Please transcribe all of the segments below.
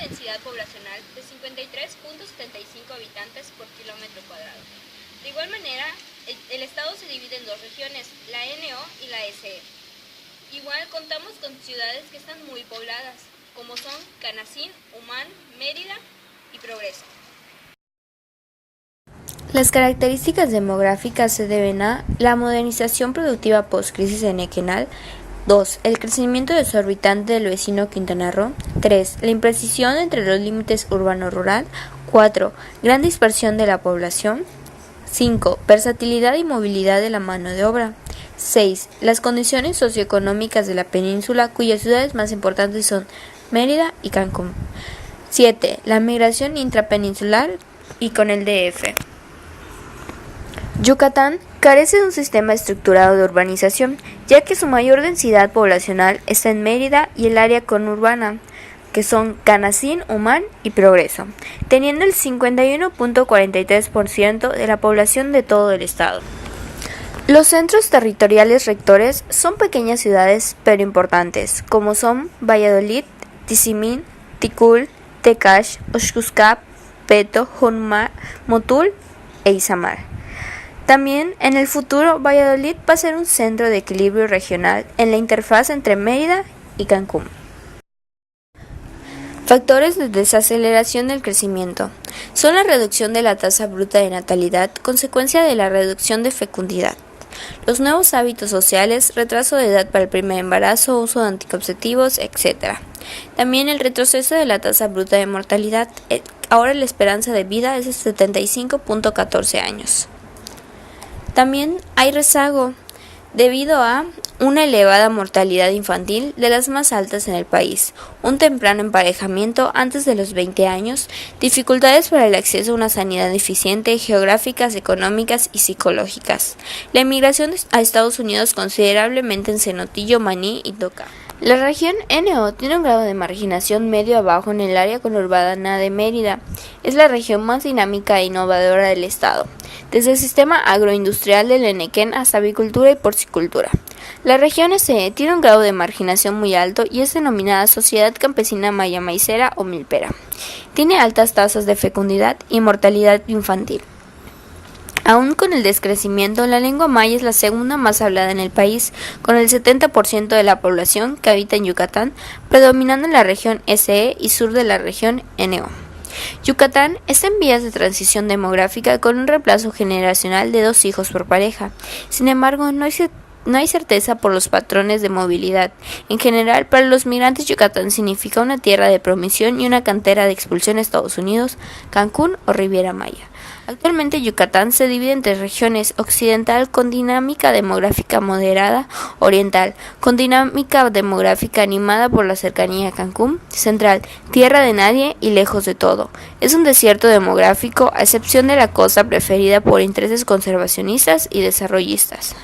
densidad poblacional de 53.75 habitantes por kilómetro cuadrado. De igual manera, el estado se divide en dos regiones, la NO y la SE. Igual contamos con ciudades que están muy pobladas, como son Canacín, Humán, Mérida y Progreso. Las características demográficas se deben a la modernización productiva post-crisis en Equenal. 2. El crecimiento desorbitante del vecino Quintana Roo. 3. La imprecisión entre los límites urbano-rural. 4. Gran dispersión de la población. 5. Versatilidad y movilidad de la mano de obra. 6. Las condiciones socioeconómicas de la península, cuyas ciudades más importantes son Mérida y Cancún. 7. La migración intrapeninsular y con el DF. Yucatán carece de un sistema estructurado de urbanización, ya que su mayor densidad poblacional está en Mérida y el área conurbana, que son Canacín, Humán y Progreso, teniendo el 51.43% de la población de todo el estado. Los centros territoriales rectores son pequeñas ciudades pero importantes, como son Valladolid, Tizimín, Ticul, Tecash, Oxuscap, Peto, Junma, Motul e Izamal. También, en el futuro, Valladolid va a ser un centro de equilibrio regional en la interfaz entre Mérida y Cancún. Factores de desaceleración del crecimiento son la reducción de la tasa bruta de natalidad, consecuencia de la reducción de fecundidad. Los nuevos hábitos sociales, retraso de edad para el primer embarazo, uso de anticonceptivos, etc. También el retroceso de la tasa bruta de mortalidad. Ahora la esperanza de vida es de 75.14 años. También hay rezago debido a una elevada mortalidad infantil, de las más altas en el país, un temprano emparejamiento antes de los 20 años, dificultades para el acceso a una sanidad eficiente, geográficas, económicas y psicológicas. La emigración a Estados Unidos considerablemente en Cenotillo, Maní y Toca. La región NO tiene un grado de marginación medio a bajo en el área conurbana de Mérida. Es la región más dinámica e innovadora del estado, desde el sistema agroindustrial del Enequén hasta avicultura y porcicultura. La región SE tiene un grado de marginación muy alto y es denominada Sociedad Campesina Maya Maicera o Milpera. Tiene altas tasas de fecundidad y mortalidad infantil. Aún con el descrecimiento, la lengua maya es la segunda más hablada en el país, con el 70% de la población que habita en Yucatán, predominando en la región SE y sur de la región NO. Yucatán está en vías de transición demográfica con un reemplazo generacional de 2 hijos por pareja. Sin embargo, no hay certeza por los patrones de movilidad. En general, para los migrantes, Yucatán significa una tierra de promisión y una cantera de expulsión a Estados Unidos, Cancún o Riviera Maya. Actualmente Yucatán se divide en 3 regiones: occidental con dinámica demográfica moderada, oriental con dinámica demográfica animada por la cercanía a Cancún, central, tierra de nadie y lejos de todo. Es un desierto demográfico, a excepción de la costa preferida por intereses conservacionistas y desarrollistas.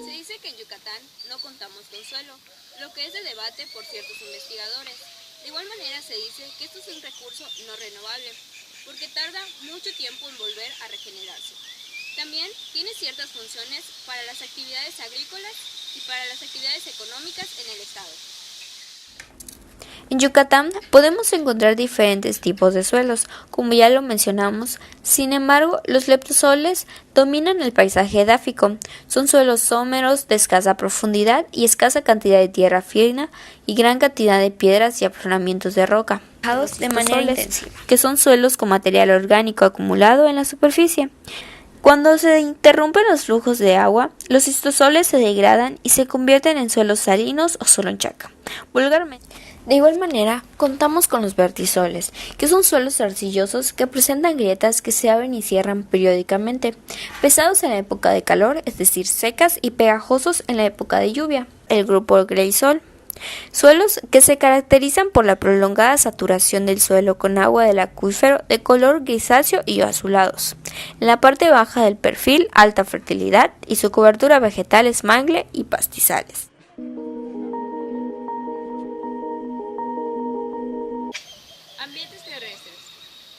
Se dice que en Yucatán no contamos con suelo, lo que es de debate por ciertos investigadores. De igual manera se dice que esto es un recurso no renovable, porque tarda mucho tiempo en volver a regenerarse. También tiene ciertas funciones para las actividades agrícolas y para las actividades económicas en el estado. En Yucatán podemos encontrar diferentes tipos de suelos, como ya lo mencionamos. Sin embargo, los leptosoles dominan el paisaje edáfico. Son suelos someros de escasa profundidad y escasa cantidad de tierra fina y gran cantidad de piedras y afloramientos de roca, de manera intensiva, que son suelos con material orgánico acumulado en la superficie. Cuando se interrumpen los flujos de agua, los cistosoles se degradan y se convierten en suelos salinos o solonchaca, vulgarmente. De igual manera, contamos con los vertisoles, que son suelos arcillosos que presentan grietas que se abren y cierran periódicamente, pesados en la época de calor, es decir, secas, y pegajosos en la época de lluvia, el grupo greisol. Suelos que se caracterizan por la prolongada saturación del suelo con agua del acuífero de color grisáceo y azulados. En la parte baja del perfil, alta fertilidad y su cobertura vegetal es mangle y pastizales. Ambientes terrestres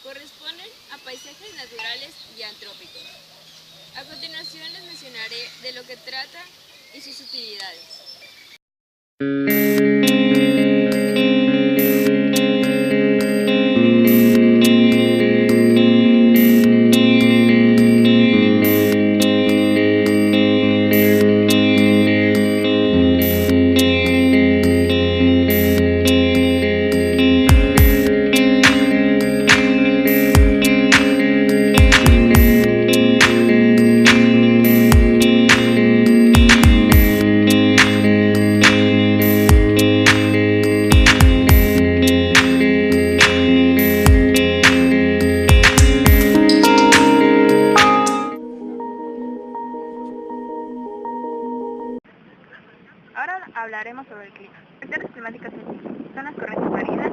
corresponden a paisajes naturales y antrópicos. A continuación les mencionaré de lo que trata y sus utilidades. Ahora hablaremos sobre el clima. Factores climáticos sencillos son las corrientes marinas,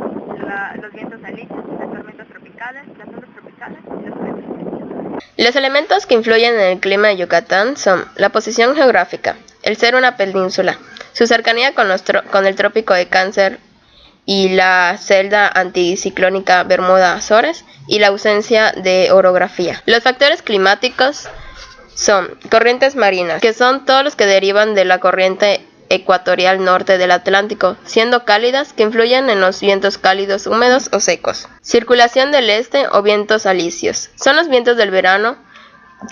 los vientos alisios, las tormentas tropicales, las ondas tropicales y los vientos fríos. Los elementos que influyen en el clima de Yucatán son la posición geográfica, el ser una península, su cercanía con el trópico de Cáncer y la celda anticiclónica Bermuda-Azores y la ausencia de orografía. Los factores climáticos son corrientes marinas, que son todos los que derivan de la corriente ecuatorial norte del Atlántico, siendo cálidas, que influyen en los vientos cálidos húmedos o secos. Circulación del este o vientos alisios. Son los vientos del verano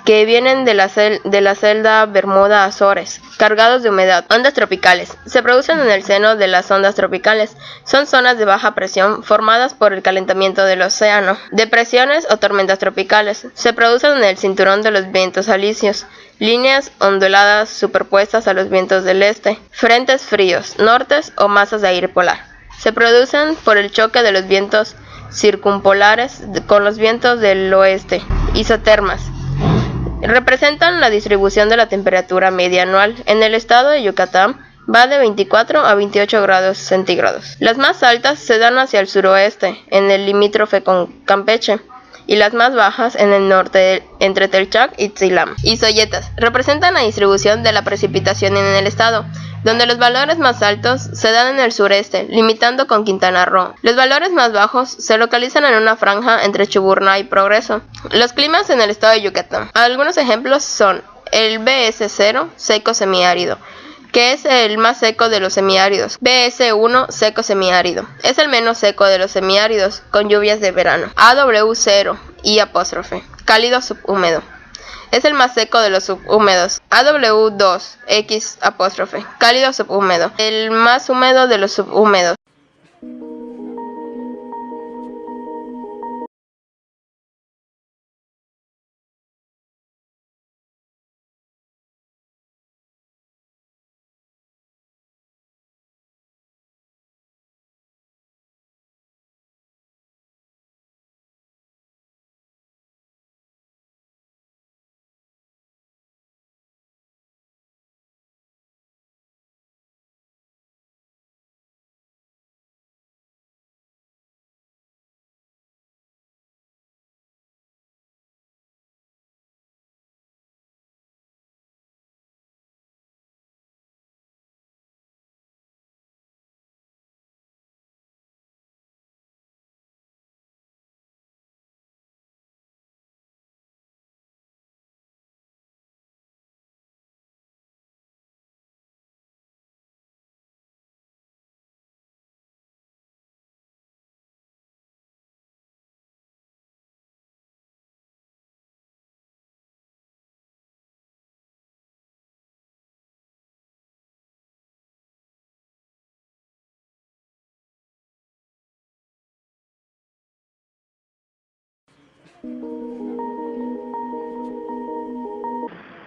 que vienen de la celda Bermuda-Azores, cargados de humedad. Ondas tropicales. Se producen en el seno de las ondas tropicales. Son zonas de baja presión formadas por el calentamiento del océano. Depresiones o tormentas tropicales. Se producen en el cinturón de los vientos alisios, líneas onduladas superpuestas a los vientos del este. Frentes fríos, nortes o masas de aire polar. Se producen por el choque de los vientos circumpolares con los vientos del oeste. Isotermas. Representan la distribución de la temperatura media anual. En el estado de Yucatán va de 24 a 28 grados centígrados. Las más altas se dan hacia el suroeste, en el limítrofe con Campeche, y las más bajas en el norte, entre Telchac y Tzilam. Isoyetas representan la distribución de la precipitación en el estado, donde los valores más altos se dan en el sureste, limitando con Quintana Roo. Los valores más bajos se localizan en una franja entre Chuburná y Progreso. Los climas en el estado de Yucatán. Algunos ejemplos son el BS0, seco semiárido, que es el más seco de los semiáridos. BS1, seco semiárido, es el menos seco de los semiáridos, con lluvias de verano. AW0 y apóstrofe, cálido subhúmedo, es el más seco de los subhúmedos. AW2, X apóstrofe, cálido subhúmedo, el más húmedo de los subhúmedos.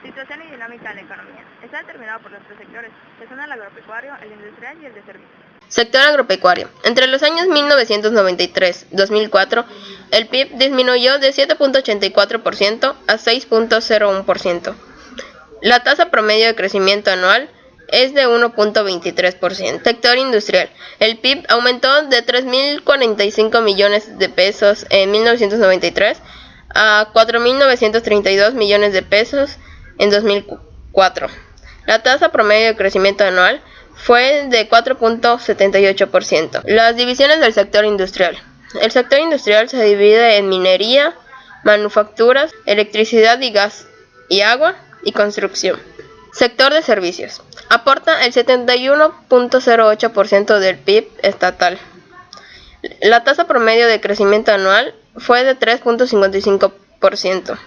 Situación y dinámica de la economía. Está determinado por los tres sectores, que son el agropecuario, el industrial y el de servicios. Sector agropecuario. Entre los años 1993-2004, el PIB disminuyó de 7.84% a 6.01%. La tasa promedio de crecimiento anual es de 1.23%. Sector industrial. El PIB aumentó de 3.045 millones de pesos en 1993 a 4.932 millones de pesos en 2004. La tasa promedio de crecimiento anual fue de 4.78%. Las divisiones del sector industrial. El sector industrial se divide en minería, manufacturas, electricidad y gas y agua y construcción. Sector de servicios. Aporta el 71.08% del PIB estatal. La tasa promedio de crecimiento anual fue de 3.55%.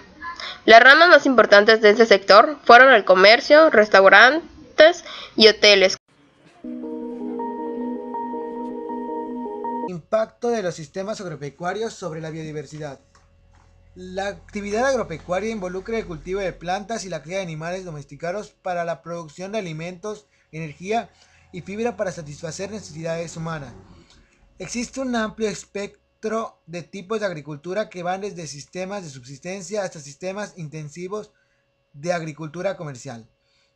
Las ramas más importantes de este sector fueron el comercio, restaurantes y hoteles. Impacto de los sistemas agropecuarios sobre la biodiversidad. La actividad agropecuaria involucra el cultivo de plantas y la cría de animales domesticados para la producción de alimentos, energía y fibra para satisfacer necesidades humanas. Existe un amplio espectro de tipos de agricultura que van desde sistemas de subsistencia hasta sistemas intensivos de agricultura comercial.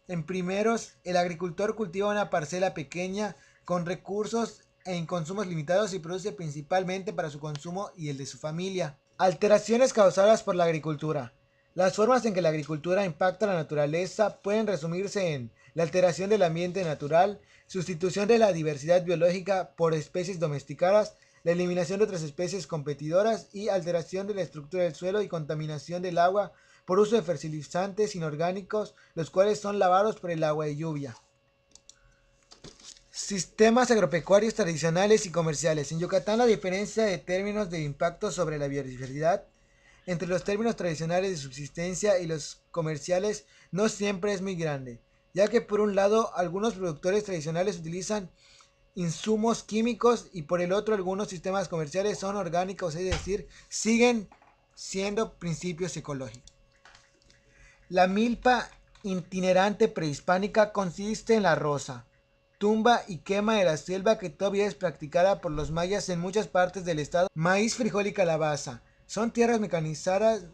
En primeros, el agricultor cultiva una parcela pequeña con recursos en consumos limitados y produce principalmente para su consumo y el de su familia. Alteraciones causadas por la agricultura. Las formas en que la agricultura impacta la naturaleza pueden resumirse en la alteración del ambiente natural, sustitución de la diversidad biológica por especies domesticadas, la eliminación de otras especies competidoras y alteración de la estructura del suelo y contaminación del agua por uso de fertilizantes inorgánicos, los cuales son lavados por el agua de lluvia. Sistemas agropecuarios tradicionales y comerciales. En Yucatán, la diferencia de términos de impacto sobre la biodiversidad entre los términos tradicionales de subsistencia y los comerciales no siempre es muy grande, ya que por un lado algunos productores tradicionales utilizan insumos químicos y por el otro algunos sistemas comerciales son orgánicos, es decir, siguen siendo principios ecológicos. La milpa itinerante prehispánica consiste en la roza, tumba y quema de la selva que todavía es practicada por los mayas en muchas partes del estado. Maíz, frijol y calabaza son tierras mecanizadas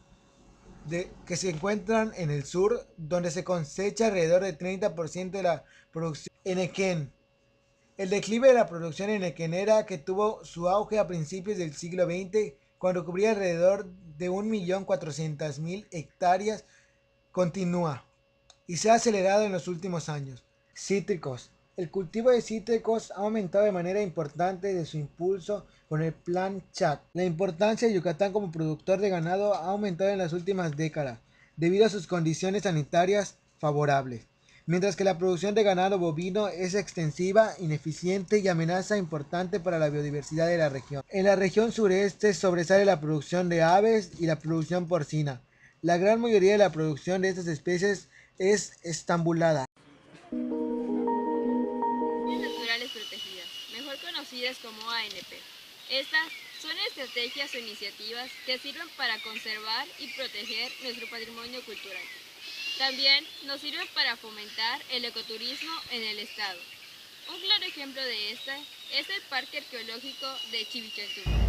que se encuentran en el sur, donde se cosecha alrededor del 30% de la producción. Enequén. El declive de la producción enequenera, que tuvo su auge a principios del siglo XX, cuando cubría alrededor de 1.400.000 hectáreas, continúa y se ha acelerado en los últimos años. Cítricos. El cultivo de cítricos ha aumentado de manera importante desde su impulso con el Plan Chac. La importancia de Yucatán como productor de ganado ha aumentado en las últimas décadas, debido a sus condiciones sanitarias favorables, mientras que la producción de ganado bovino es extensiva, ineficiente y amenaza importante para la biodiversidad de la región. En la región sureste sobresale la producción de aves y la producción porcina. La gran mayoría de la producción de estas especies es estambulada. Naturales protegidas, mejor conocidas como ANP. Estas son estrategias o iniciativas que sirven para conservar y proteger nuestro patrimonio cultural. También nos sirven para fomentar el ecoturismo en el estado. Un claro ejemplo de esta es el Parque Arqueológico de Chivichantú.